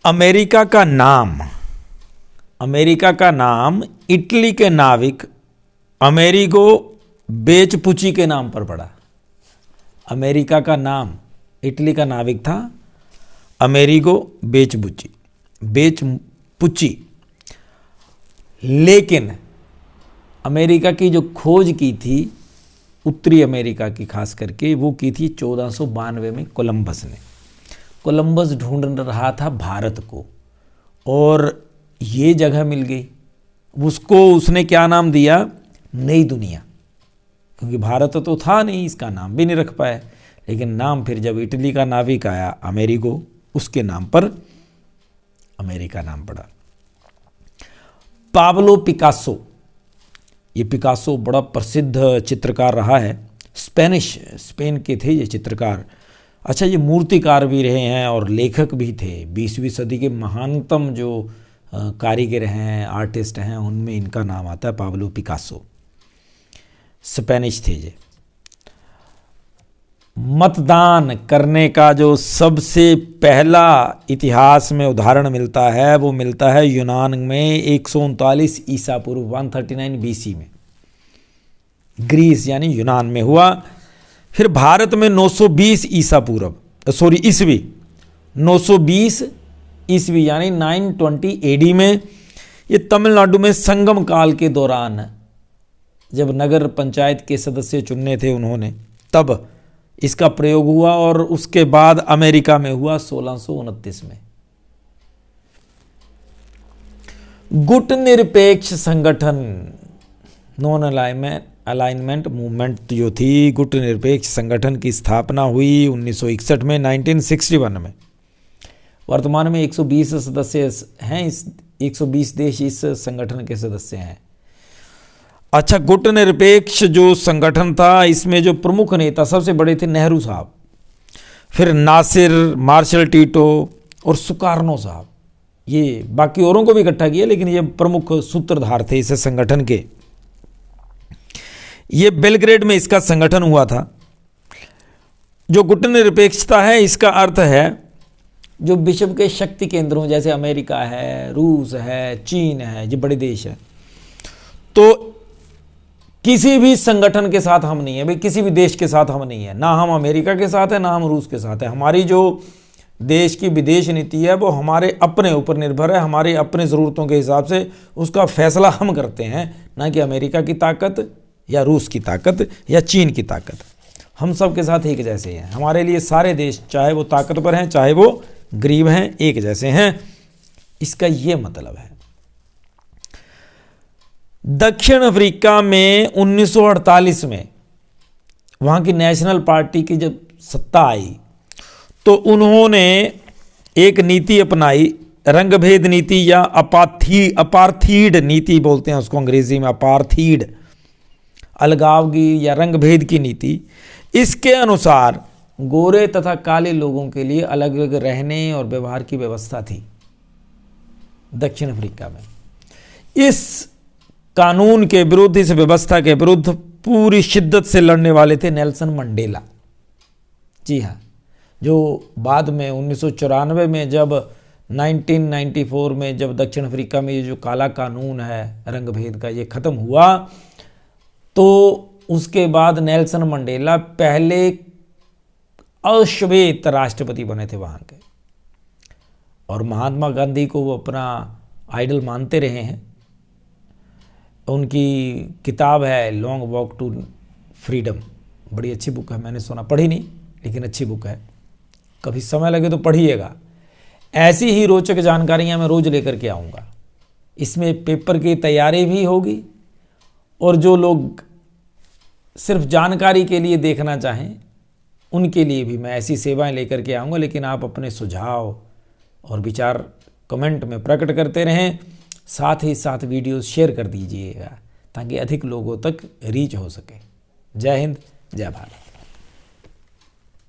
America का नाम Italy के नाविक अमेरिगो वेस्पुची के नाम पर पड़ा। अमेरिका का नाम इटली का नाविक था अमेरिगो वेस्पुची, लेकिन अमेरिका की जो खोज की थी उत्तरी अमेरिका की खास करके, वो की थी 1492 में कोलंबस ने। कोलंबस ढूंढ रहा था भारत को और ये जगह मिल गई उसको। उसने क्या नाम दिया? नई दुनिया, क्योंकि भारत तो था नहीं, इसका नाम भी नहीं रख पाए। लेकिन नाम फिर जब इटली का नाविक आया अमेरिगो, उसके नाम पर अमेरिका नाम पड़ा। पाब्लो पिकासो, ये पिकासो बड़ा प्रसिद्ध चित्रकार रहा है, स्पेन के थे ये चित्रकार। अच्छा, ये मूर्तिकार भी रहे हैं और लेखक भी थे। 20वीं सदी के महानतम जो कारीगर हैं, आर्टिस्ट हैं, उनमें इनका नाम आता है पाब्लो पिकासो। स्पेनिश थे ये। मतदान करने का जो सबसे पहला इतिहास में उदाहरण मिलता है वो मिलता है यूनान में 139 ईसा पूर्व 139 बीसी में, ग्रीस यानी यूनान में हुआ। फिर भारत में 920 ईस्वी 920 ईस्वी यानी 920 एडी में। ये तमिलनाडु में संगम काल के दौरान जब नगर पंचायत के सदस्य चुनने थे उन्होंने, तब इसका प्रयोग हुआ। और उसके बाद अमेरिका में हुआ 1629 में। गुट निरपेक्ष संगठन, नॉन अलाइनमेंट मूवमेंट जो थी, गुट निरपेक्ष संगठन की स्थापना हुई 1961 में, 1961 में। वर्तमान में 120 सदस्य हैं, 120 देश इस संगठन के सदस्य हैं। अच्छा, गुट निरपेक्ष जो संगठन था, इसमें जो प्रमुख नेता सबसे बड़े थे नेहरू साहब, फिर नासिर, मार्शल टीटो और सुकार्नो साहब। ये बाकी औरों को भी इकट्ठा किया, लेकिन ये प्रमुख सूत्रधार थे इस संगठन के। ये बेलग्रेड में इसका संगठन हुआ था। जो गुट निरपेक्षता है, इसका अर्थ है जो विश्व के शक्ति केंद्रों जैसे अमेरिका है, रूस है, चीन है, ये बड़े देश हैं, तो किसी भी संगठन के साथ हम नहीं है भाई, किसी भी देश के साथ हम नहीं है। ना हम अमेरिका के साथ है, ना हम रूस के साथ है। हमारी जो देश की विदेश नीति है वो हमारे अपने ऊपर निर्भर है, हमारी अपनी ज़रूरतों के हिसाब से उसका फैसला हम करते हैं, ना कि अमेरिका की ताकत या रूस की ताकत या चीन की ताकत। हम सब के साथ एक जैसे हैं। हमारे लिए सारे देश, चाहे वो ताकतवर हैं चाहे वो गरीब हैं, एक जैसे हैं। इसका ये मतलब है। दक्षिण अफ्रीका में 1948 में वहाँ की नेशनल पार्टी की जब सत्ता आई तो उन्होंने एक नीति अपनाई, रंगभेद नीति या अपार्थीड नीति बोलते हैं उसको अंग्रेजी में, अपार्थीड, अलगाव की या रंगभेद की नीति। इसके अनुसार गोरे तथा काले लोगों के लिए अलग अलग रहने और व्यवहार की व्यवस्था थी दक्षिण अफ्रीका में। इस कानून के विरुद्ध, इस व्यवस्था के विरुद्ध पूरी शिद्दत से लड़ने वाले थे नेल्सन मंडेला। जी हाँ, जो बाद में 1994 में जब 1994 में जब दक्षिण अफ्रीका में ये जो काला कानून है रंगभेद का, ये ख़त्म हुआ, तो उसके बाद नेल्सन मंडेला पहले अश्वेत राष्ट्रपति बने थे वहाँ के। और महात्मा गांधी को वो अपना आइडल मानते रहे हैं। उनकी किताब है लॉन्ग वॉक टू फ्रीडम, बड़ी अच्छी बुक है, मैंने सुना, पढ़ी नहीं लेकिन अच्छी बुक है, कभी समय लगे तो पढ़िएगा। ऐसी ही रोचक जानकारियाँ मैं रोज़ लेकर के आऊँगा। इसमें पेपर की तैयारी भी होगी और जो लोग सिर्फ जानकारी के लिए देखना चाहें उनके लिए भी मैं ऐसी सेवाएं लेकर के आऊँगा। लेकिन आप अपने सुझाव और विचार कमेंट में प्रकट करते रहें, साथ ही साथ वीडियोस शेयर कर दीजिएगा ताकि अधिक लोगों तक रीच हो सके। जय हिंद, जय भारत।